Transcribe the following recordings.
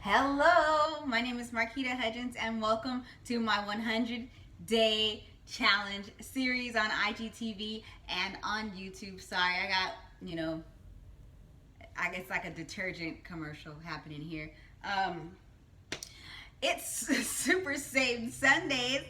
Hello, my name is Marquita Hudgens, and welcome to my 100-day challenge series on IGTV and on YouTube. Sorry, I got, I guess like a detergent commercial happening here. It's Super Saved Sundays,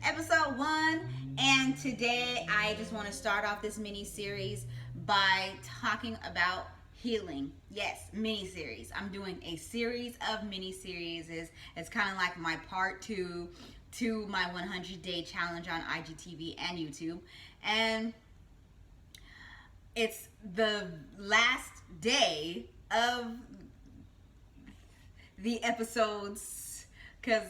episode 1, and today I just want to start off this mini series by talking about healing. Yes, mini series. I'm doing a series of mini series. It's kind of like my part 2 to my 100-day challenge on IGTV and YouTube, and it's the last day of the episodes, because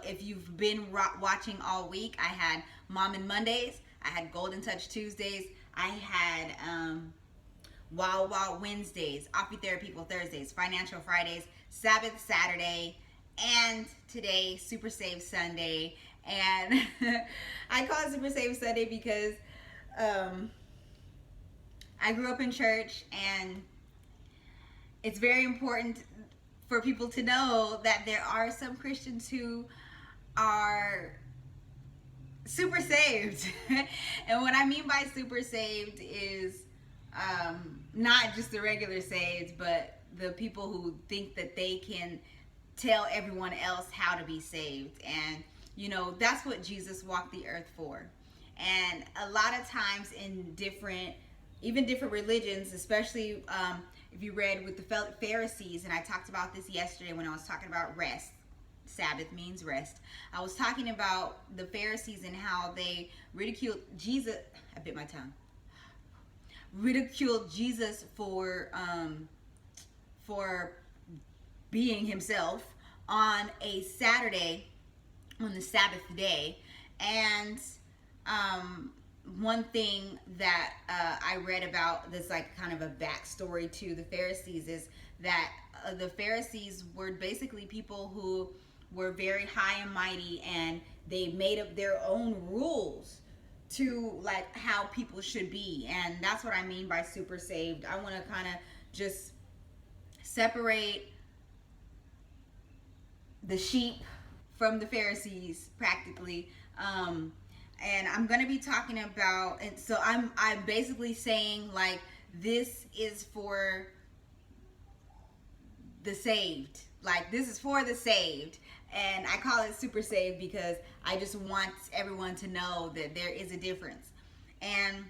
if you've been watching all week, I had Mom and Mondays, I had Golden Touch Tuesdays, I had Wild Wild Wednesdays, Offie Therapy for Thursdays, Financial Fridays, Sabbath Saturday, and today Super Saved Sunday. And I call it Super Saved Sunday because I grew up in church, and it's very important for people to know that there are some Christians who are super saved. And what I mean by super saved is not just the regular saved, but the people who think that they can tell everyone else how to be saved. And that's what Jesus walked the earth for. And a lot of times in different religions, especially if you read with the Pharisees, and I talked about this yesterday when I was talking about rest. Sabbath means rest. I was talking about the Pharisees and how they ridiculed Jesus. I bit my tongue. Ridiculed Jesus for being himself on a Saturday, on the Sabbath day. And one thing that I read about that's like kind of a backstory to the Pharisees is that the Pharisees were basically people who were very high and mighty, and they made up their own rules to like how people should be. And that's what I mean by super saved. I want to kind of just separate the sheep from the Pharisees practically. And I'm going to be talking about, and so I'm basically saying like this is for the saved. Like this is for the saved. And I call it super saved because I just want everyone to know that there is a difference. And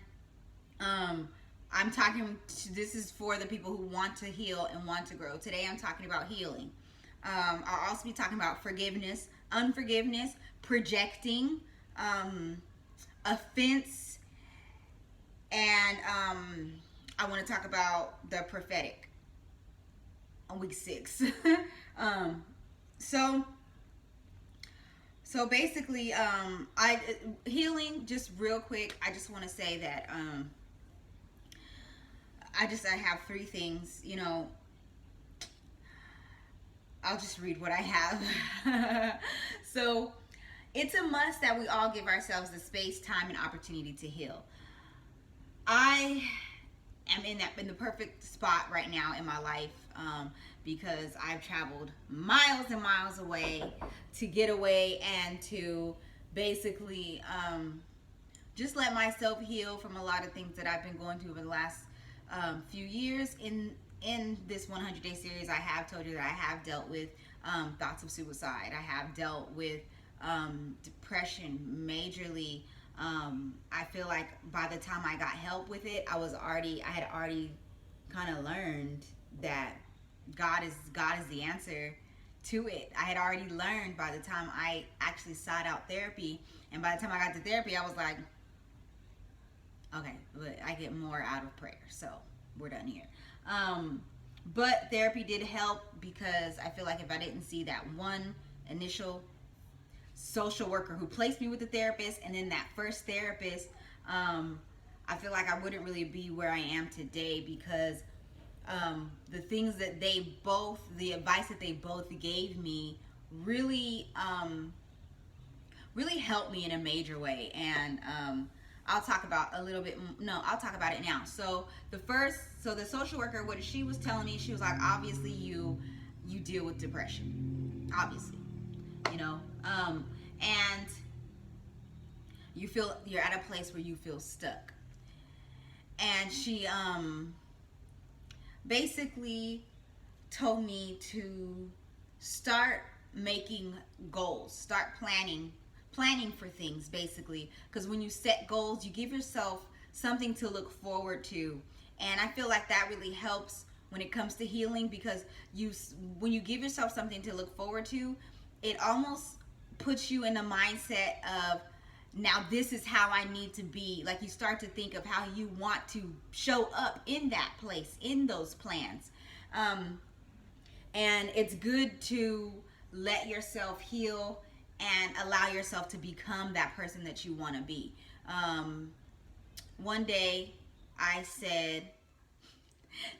this is for the people who want to heal and want to grow. Today I'm talking about healing. I'll also be talking about forgiveness, unforgiveness, projecting, offense, and I want to talk about the prophetic on week 6. So basically, healing, just real quick, I just want to say that I have 3 things, I'll just read what I have. So it's a must that we all give ourselves the space, time, and opportunity to heal. I am in the perfect spot right now in my life because I've traveled miles and miles away to get away and to basically just let myself heal from a lot of things that I've been going through over the last few years. In this 100-day series, I have told you that I have dealt with thoughts of suicide. I have dealt with depression majorly. I feel like by the time I got help with it, I had already kind of learned that God is the answer to it. I had already learned by the time I actually sought out therapy, and by the time I got to therapy, I was like, okay, but I get more out of prayer, so we're done here. But therapy did help because I feel like if I didn't see that one initial social worker who placed me with the therapist, and then that first therapist, I feel like I wouldn't really be where I am today, because the things that the advice that they both gave me really helped me in a major way. And I'll talk about it now. So the social worker, what she was telling me, she was like, obviously you you deal with depression, obviously, you know, and you're at a place where you feel stuck. And she basically told me to start making goals, start planning for things, basically, because when you set goals, you give yourself something to look forward to. And I feel like that really helps when it comes to healing, because when you give yourself something to look forward to, it almost puts you in a mindset of, now this is how I need to be. Like, you start to think of how you want to show up in that place, in those plans. And it's good to let yourself heal and allow yourself to become that person that you want to be. One day I said,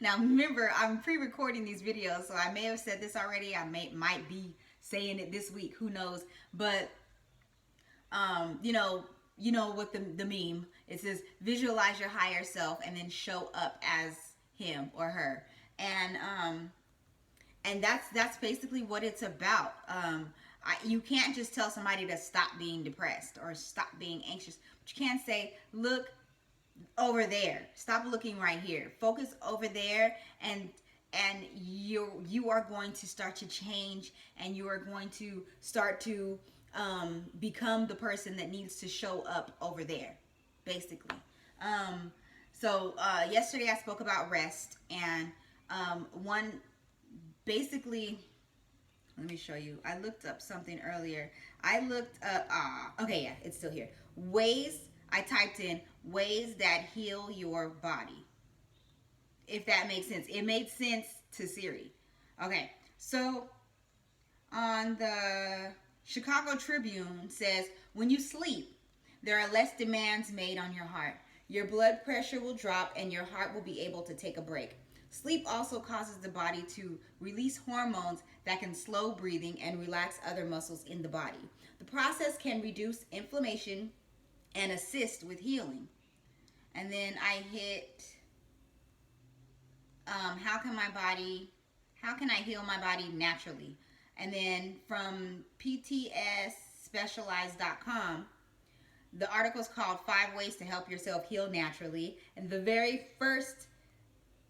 now remember, I'm pre-recording these videos, so I may have said this already. I might be saying it this week, who knows? But you know what the meme, it says, visualize your higher self and then show up as him or her. And that's basically what it's about. You can't just tell somebody to stop being depressed or stop being anxious, but you can say, look over there, stop looking right here, focus over there, and you are going to start to change, and you are going to start to become the person that needs to show up over there, basically. So yesterday I spoke about rest, and basically, let me show you. I looked up something earlier. I looked up, okay, yeah, it's still here. I typed in ways that heal your body. If that makes sense. It made sense to Siri. Okay, so on the Chicago Tribune says, when you sleep, there are less demands made on your heart. Your blood pressure will drop and your heart will be able to take a break. Sleep also causes the body to release hormones that can slow breathing and relax other muscles in the body. The process can reduce inflammation and assist with healing. And then I hit, how can I heal my body naturally? And then from ptsspecialized.com, the article's called 5 Ways to Help Yourself Heal Naturally. And the very first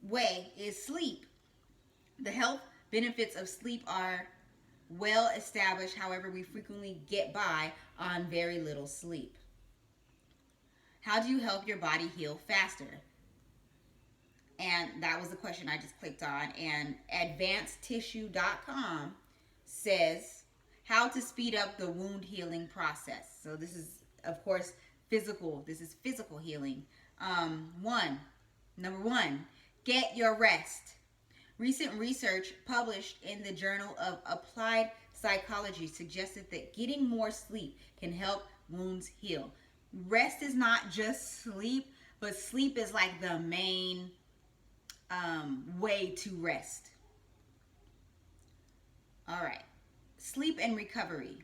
way is sleep. The health benefits of sleep are well established. However, we frequently get by on very little sleep. How do you help your body heal faster? And that was the question I just clicked on. And advancedtissue.com says how to speed up the wound healing process. So this is, of course, physical. This is physical healing. Number one, get your rest. Recent research published in the Journal of Applied Psychology suggested that getting more sleep can help wounds heal. Rest is not just sleep, but sleep is like the main way to rest. All right. Sleep and recovery.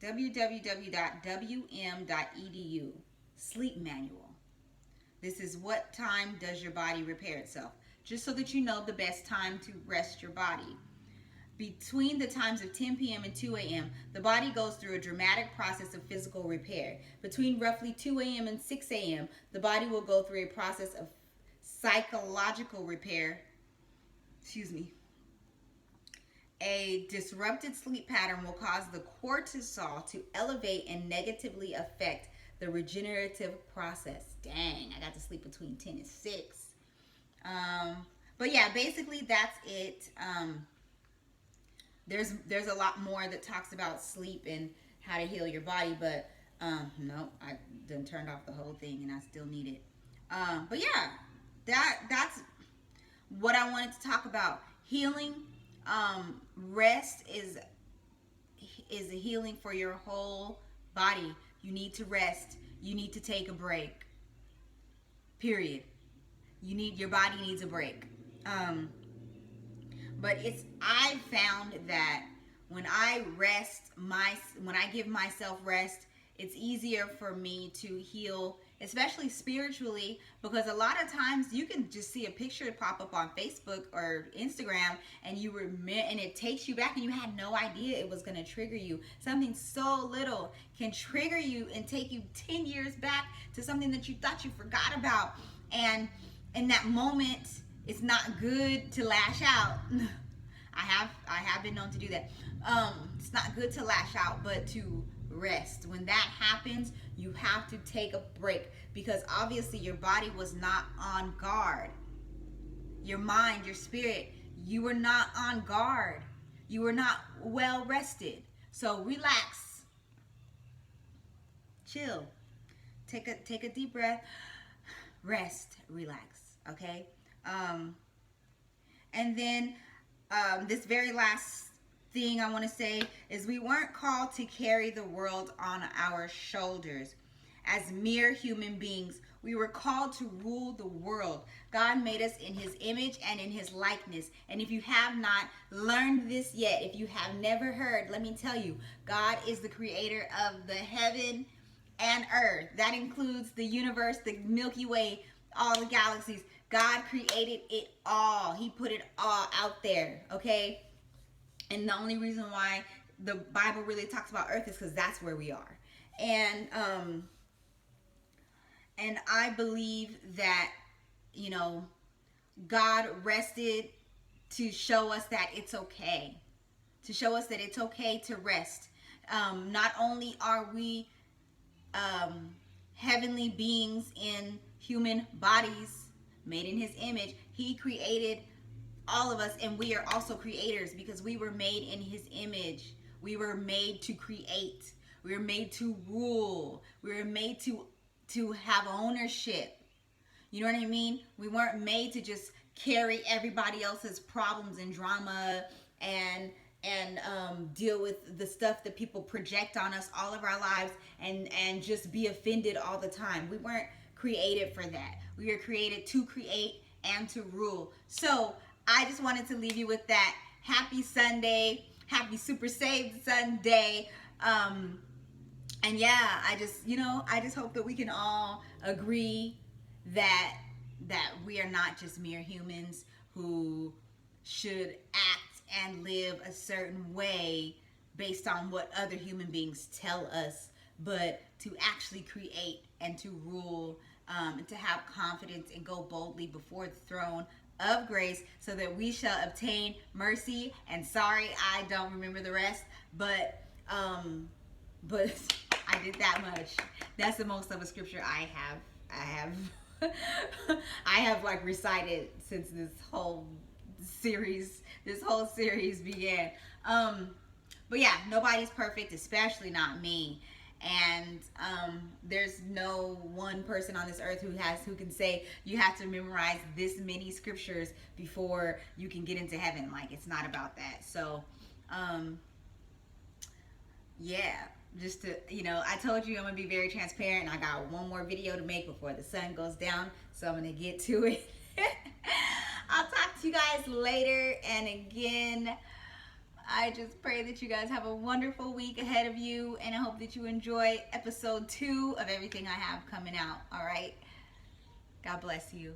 www.wm.edu. Sleep manual. This is what time does your body repair itself? Just so that you know the best time to rest your body. Between the times of 10 p.m. and 2 a.m., the body goes through a dramatic process of physical repair. Between roughly 2 a.m. and 6 a.m., the body will go through a process of psychological repair. A disrupted sleep pattern will cause the cortisol to elevate and negatively affect the regenerative process. Dang, I got to sleep between 10 and 6. But yeah, basically that's it. There's a lot more that talks about sleep and how to heal your body, but no, I done turned off the whole thing and I still need it. But yeah, that's what I wanted to talk about. Healing. Rest is a healing for your whole body. You need to rest. You need to take a break. Period. Your body needs a break. But I found that when I give myself rest, it's easier for me to heal especially spiritually, because a lot of times you can just see a picture pop up on Facebook or Instagram and and it takes you back and you had no idea it was going to trigger you. Something so little can trigger you and take you 10 years back to something that you thought you forgot about. And in that moment, it's not good to lash out. I have been known to do that. It's not good to lash out, but to rest. When that happens, you have to take a break, because obviously your body was not on guard. Your mind, your spirit, you were not on guard. You were not well rested. So relax. Chill. Take a deep breath. Rest, relax, okay? And then this very last thing I want to say is we weren't called to carry the world on our shoulders. As mere human beings, we were called to rule the world. God made us in his image and in his likeness. And if you have not learned this yet, if you have never heard, let me tell you, God is the creator of the heaven and earth. That includes the universe, the Milky Way, all the galaxies. God created it all. He put it all out there, okay? And the only reason why the Bible really talks about earth is because that's where we are. And I believe that, you know, God rested to show us that it's okay. To show us that it's okay to rest. Not only are we heavenly beings in human bodies made in his image, he created all of us, and we are also creators because we were made in his image. We were made to create. We were made to rule. We were made to have ownership. You know what I mean? We weren't made to just carry everybody else's problems and drama and deal with the stuff that people project on us all of our lives and just be offended all the time. We weren't created for that. We were created to create and to rule. So I just wanted to leave you with that. Happy Sunday. Happy Super Saved Sunday. And yeah, I just hope that we can all agree that we are not just mere humans who should act and live a certain way based on what other human beings tell us, but to actually create and to rule, and to have confidence and go boldly before the throne of grace so that we shall obtain mercy. And sorry, I don't remember the rest, but I did that much. That's the most of a scripture I have I have like recited since this whole series began. But yeah, nobody's perfect, especially not me. And there's no one person on this earth who can say you have to memorize this many scriptures before you can get into heaven. Like, it's not about that. So yeah, just to, I told you I'm gonna be very transparent, and I got one more video to make before the sun goes down, so I'm gonna get to it. I'll talk to you guys later, and again, I just pray that you guys have a wonderful week ahead of you, and I hope that you enjoy episode 2 of everything I have coming out. All right? God bless you.